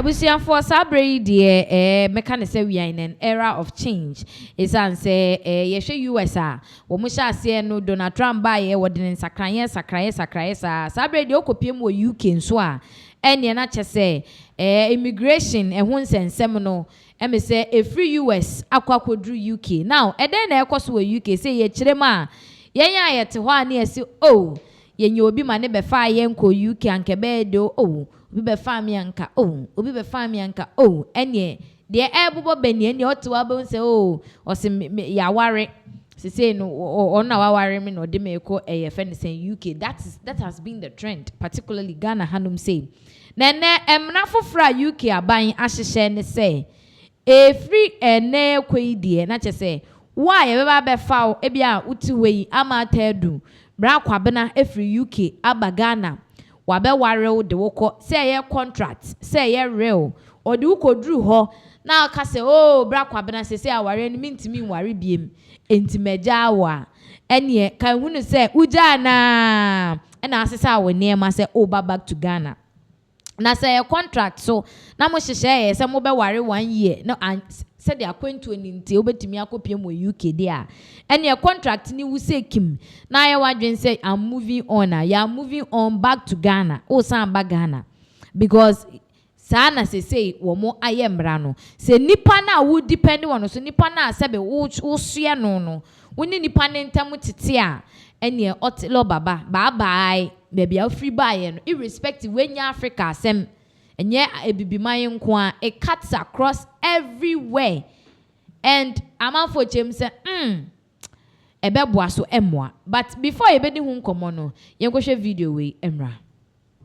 Abusian for Sabri, dear, mechanic say we are in an era of change. It's answer, yeshe USA. Womusha say no Donald Trump buy what didn't sakraya. Sabri, the okopium wo UK so. And ye not say, immigration, and once and seminal. And say a free US aqua drew UK. Now, and then air cost UK say ye chilema. Yenya yet one near so oh, yen you be my neighbor fire yenko UK and kebedo oh. Obi be fami anka obi be fami anka enye de ebubo beni eni oto abo say se ya ware say no na ware me no de me ko friend say UK. That has been the trend, particularly Ghana hanum say nene emna fofra UK aban ahyehye ne say free ene kwidie na che say why e be fa e bia uti wei ama tedu bra kwabena free UK aba Ghana wabe warel de woko say ye contract say ye real or de woko drew ho na ka say bra kwabena say aware ni mintimi ware biem enti meja wa ene kan hunu say uja na asesa awone ma say back to Ghana na say contract so na mo hyehyɛ say mo be ware 1 year no said they are going to nti obetimi akopiem wo UK there and your contract ni wu say kim na ya wadwen say I'm moving on you are moving on back to Ghana san back Ghana because sana say wo mo ayembra no say nipa na wo depend on so nipa na sebe wo sua no woni nipa ne ntam tete a ene otelo baba bye baby a free buy no irrespective when Africa asem enye ebibiman nko a it cuts across everywhere and amanfo chem say ebeboa so emwa but before ebedi hu nkomo no yenkohwe video we emra.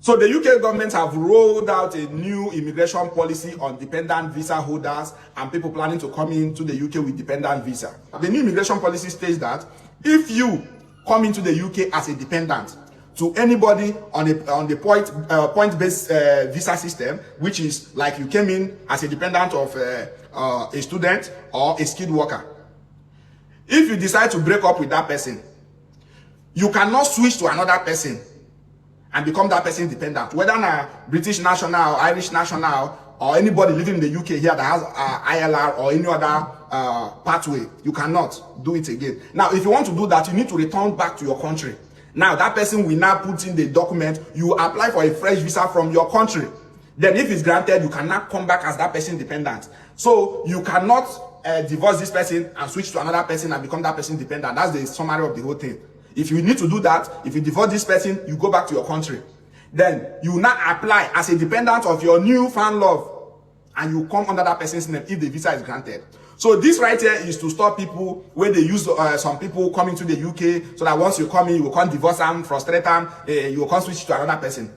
So the UK government have rolled out a new immigration policy on dependent visa holders and people planning to come into the UK with dependent visa. The new immigration policy states that if you come into the UK as a dependent to anybody on the point-based visa system, which is like you came in as a dependent of a student or a skilled worker. If you decide to break up with that person, you cannot switch to another person and become that person dependent, whether a British national, Irish national, or anybody living in the UK here that has ILR or any other pathway. You cannot do it again. Now, if you want to do that, you need to return back to your country. Now, that person will now put in the document. You apply for a fresh visa from your country. Then if it's granted, you cannot come back as that person dependent. So you cannot divorce this person and switch to another person and become that person dependent. That's the summary of the whole thing. If you need to do that, if you divorce this person, you go back to your country. Then you now apply as a dependent of your newfound love and you come under that person's name if the visa is granted. So this right here is to stop people when they use some people coming to the UK so that once you come in, you can't divorce them, frustrate them, you can't switch to another person.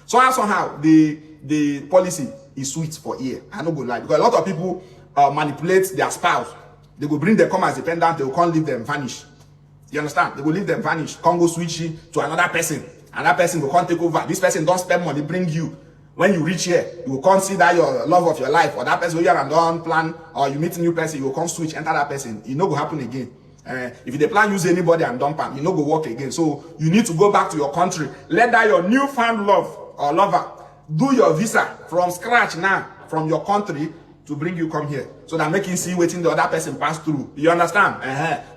So somehow the policy is sweet for ear. I don't go lie because a lot of people manipulate their spouse. They go bring them come as dependent, they will can't leave them vanish. You understand? They will leave them vanish, can't go switch to another person. Another person will can't take over. This person don't spend money, bring you. When you reach here, you will consider your love of your life, or that person you have done plan, or you meet a new person, you will come switch, enter that person. It no go happen again. If they plan use anybody and dump them, you no go work again. So you need to go back to your country. Let that your newfound love or lover do your visa from scratch now from your country to bring you come here, so that making see waiting the other person pass through. You understand?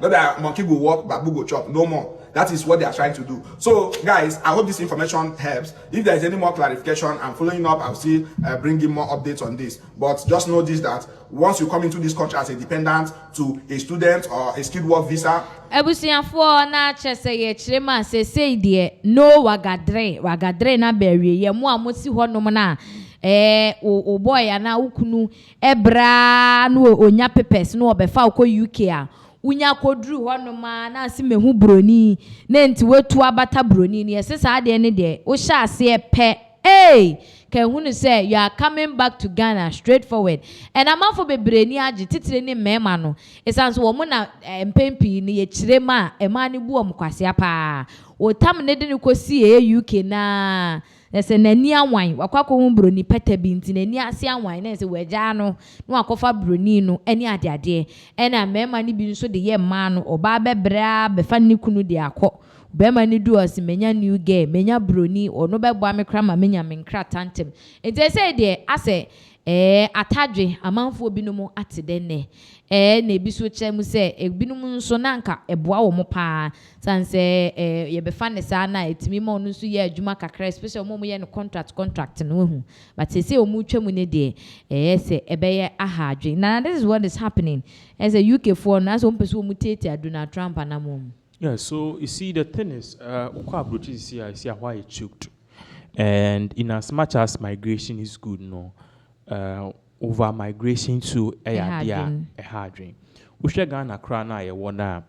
Not that monkey go walk, babu go chop. No more. That is what they are trying to do. So, guys, I hope this information helps. If there is any more clarification, I'm following up. I'll still bring you more updates on this. But just know this, that once you come into this country as a dependent to a student or a skilled work visa, Ebusianfo na chese ye chirema se die no wagadre na berie ye mo amosi honom na o boy ana ukunu ebra no onya papers no obefa uko UK a unya kodru honoma na ase mehu broni na enti wetu abata broni ne yesesa ade ne de wo sha ase pe can who say you are coming back to Ghana straightforward and amafo bebreni age titire ne mema no esanso wo mo na empempi ne ye chirema ema ne bu om kwase apa o tam ne de ne kosi UK na ese nani anwan wakwako hu broni peta bi nti nani ase anwan na ese wagya no no akofa broni no eni ade ena mema ne bi nso de ye ma no oba bebra befa ne kunu de akọ bema ni do as menya new girl menya broni ono bebo amekra ma menya menkra tantem enti say de ase atadwe amanfo binom ate denne na ebi so kyerɛ mu sɛ ebinom nso nanka eboa wo mo pa sanse ye be fa ne saa na etimi ma onu so ye adwuma kakra especially mo ye no contract no hu but say omu twa mu ne de say ebeye ahadwe. Now this is what is happening as a UK for na so mpese omu tete Donald Trump anamom. Yeah, so you see the thing is ukwa approach is here, I see why it choked. And in as much as migration is good, no, over migration to a hard dream. Ushe Ghana krana ye wona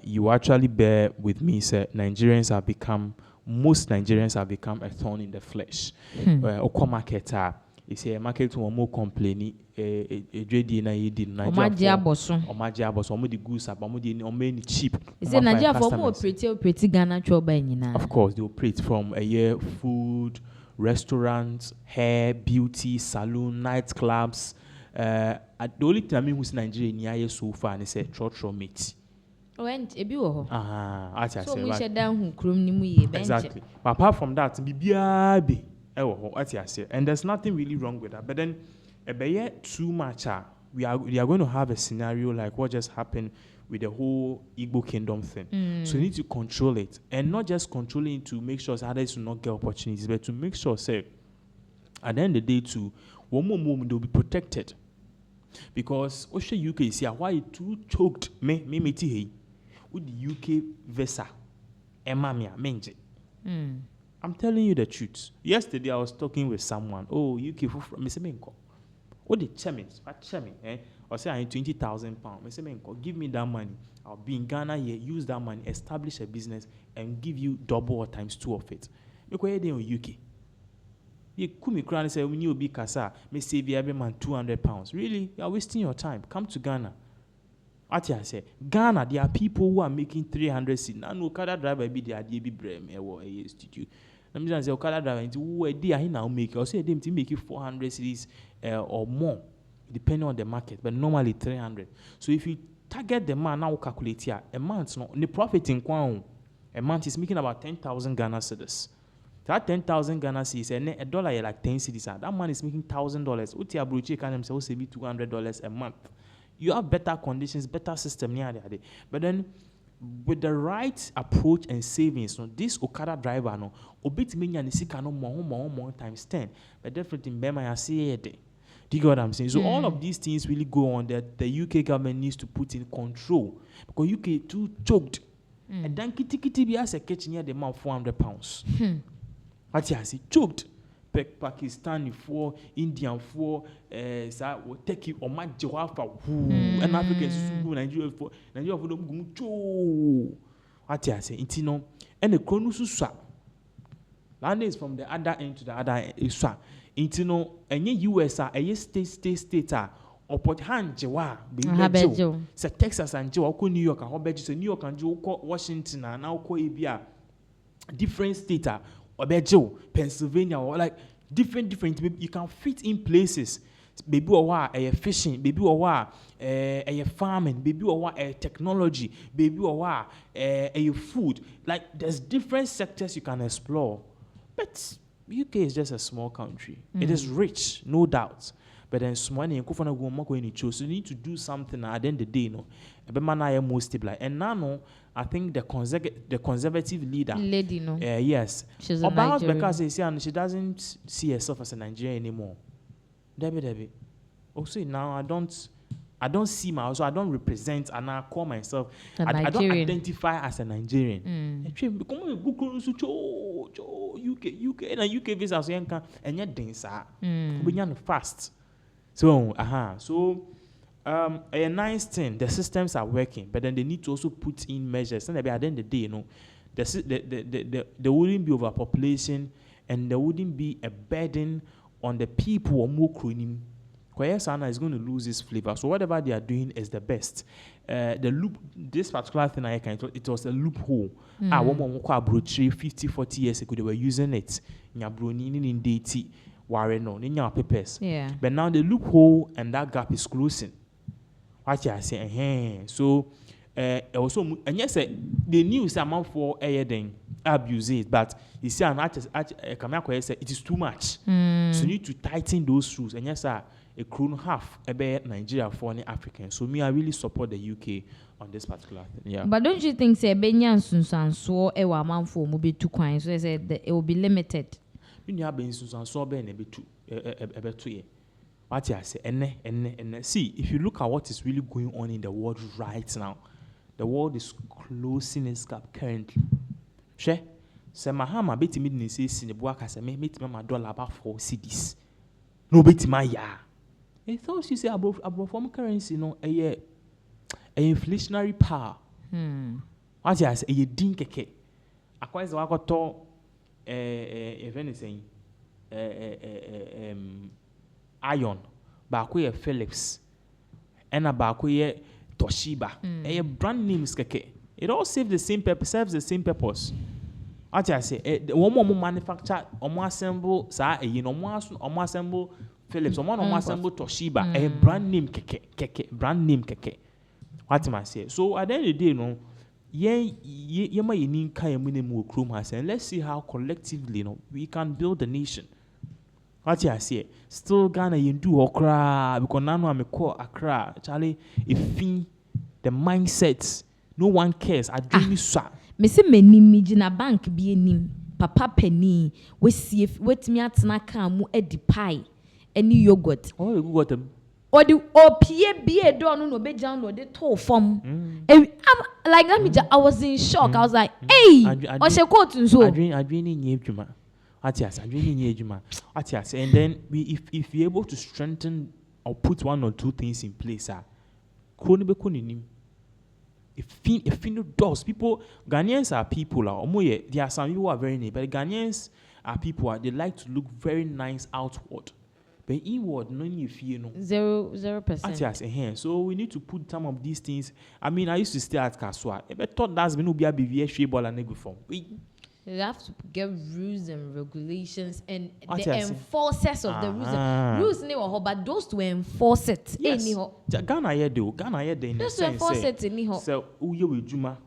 you actually bear with me, say most Nigerians have become a thorn in the flesh. Oko marketer, you say a market to more complaining JD na yidi Nigeria omo the goods omo the cheap. You say Nigeria for more pretty Ghana choba nyina. Of course, they operate from food, restaurants, hair, beauty, salon, nightclubs. The only thing I mean with Nigeria near so far and say trotro meat. Went ebi wo ho. So we shut down hu krom ni mu ye bench. Exactly. But apart from that, bibia be and there's nothing really wrong with that. But then too much we are going to have a scenario like what just happened with the whole Igbo kingdom thing. So you need to control it, and not just controlling it to make sure others will not get opportunities, but to make sure say at the end of the day too, one more moment they'll be protected. Because Osha UK is here why it too choked me with the UK visa emamia menje. I'm telling you the truth. Yesterday I was talking with someone. Oh, UK from Mr. Menko. What the chairman? Or say I need £20,000. Mr. Menko, give me that money. I'll be in Ghana here, use that money, establish a business, and give you double or times 2 of it. Because you're there in UK. You could me cry and say, when you be Kasa, may save you every man £200. Really? You are wasting your time. Come to Ghana. I say, Ghana, there are people who are making 300 cedis. Now, no car driver be there, they be brave, or a studio. I'm just saying, car driver, who are they now make? I'll say them to make it 400 cedis or more, depending on the market, but normally 300. So if you target the man now, calculate here, a month, no, the profit in Kwang, a month is making about 10,000 Ghana cedis. That 10,000 Ghana cedis, and a dollar like 10 cedis. That man is making $1,000. Uti abrochi can themselves save $200 a month. You have better conditions, better system near there. But then, with the right approach and savings, no, this Okada driver, no, obit me and the more times 10. But definitely, Bema, I see it. Do you get what I'm saying? So all of these things really go on that the UK government needs to put in control because UK too choked. And then kitty be as a kitchen near the amount £400. What you see choked. Pakistan for Indian for take it or my Jawfa and Africans Nigeria for them go. What you say? It's no and the chronusu swap. Land is from the other end to the other swap. It's no and US a state or put hand Jawa be say Texas and Joe New York and New York and Joe Washington and now Koibia different state or Bejo, Pennsylvania, or like different. You can fit in places. Baby or a fishing, baby or a farming, baby or a technology, baby or a food. Like there's different sectors you can explore. But UK is just a small country. It is rich, no doubt. But then small and so you need to do something at the end of the day, no. Most stable. And now I think the conservative lady, no. Yes. She's a Nigerian. Because she doesn't see herself as a Nigerian anymore. Debbie. Also now I don't see myself, I don't represent and I call myself I don't identify as a Nigerian. UK and a UK visa and yet dancer. Fast. So a nice thing, the systems are working, but then they need to also put in measures. And at the end of the day, you know, there wouldn't be overpopulation and there wouldn't be a burden on the people or more crony. Kwayasana is going to lose its flavor. So whatever they are doing is the best. This particular thing it was a loophole. One 50-40 years ago they were using it. In deity. In your papers. Yeah. But now the loophole and that gap is closing. What you say? So also and yes, the news amount for then abuse it, but you see, an artist, say it is too much. So you need to tighten those rules. And yes, sir, a crown half about Nigeria for any African. So me, I really support the UK on this particular thing. Yeah. But don't you think say Benyan Susan so a man for movie two coins? So I said that it will be limited. You have been Susan so ben a bit too. What I say, and see, if you look at what is really going on in the world right now, the world is closing its gap currently. She, say Mahama beti me ni say Sinibuaka say me meet my dollar about 4 cedis. No beti my ya. I thought she say above form currency no a inflationary power. What I say a din keke. Akwa is wako to if anything iron baako ye Philips and a baako ye Toshiba. A brand names keke. It all serves the same purpose. What I say, one more manufacture, or assemble, assemble Philips, or assemble Toshiba, a brand name keke. What am I say? So at the end of the day, no, ye may need kaya minimum chrome has, and let's see how collectively, no, we can build a nation. What I say, still Ghana you do okra because now I'm a call Accra, Charlie. If the mindsets, no one cares. I dream so. Me say many mijina bank be nim papa penny we see if wait me at na can mu edi pie any yogurt. Oh, you got them. Or the opie be a door no be down or the toe form. Like let me just, I was in shock. I was like, hey, or she quote so. I dream in Yejuma. Atias, I dream in Yejuma. Atias, and then if we're able to strengthen or put one or two things in place, if you does people Ghanaians are people there are some people who are very nice, but Ghanaians are people they like to look very nice outward, but inward no you feel no 0%. So we need to put some of these things. I mean, I used to stay at Kaswa. I thought that's been be a BVS ball and nego form. You have to get rules and regulations and the enforcers of the rules. Rules, but those to enforce it. Yes. Ghana here in just to enforce it anyhow. So uye we juma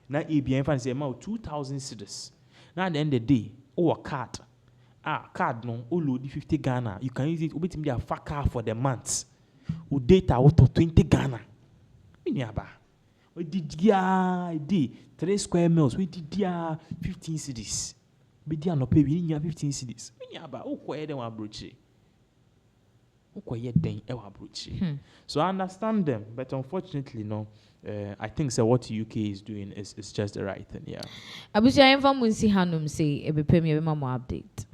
na ABN fan say about 2,000 cedis. Now at the end of the day, a card. Card no, load 50 Ghana. You can use it. Ubit me a car for the month. U data out of 20 Ghana. Minyaba. We did 3 square miles. We did 15 cedis. We did not pay. We did 15 cedis. Minyaba. Ukoye den wa broche. Ukoye den e wa broche. So I understand them, but unfortunately, no. I think so. What the UK is doing is just the right thing. Yeah. Abusia info munsi hanum say ebe pemi ebe mamo update.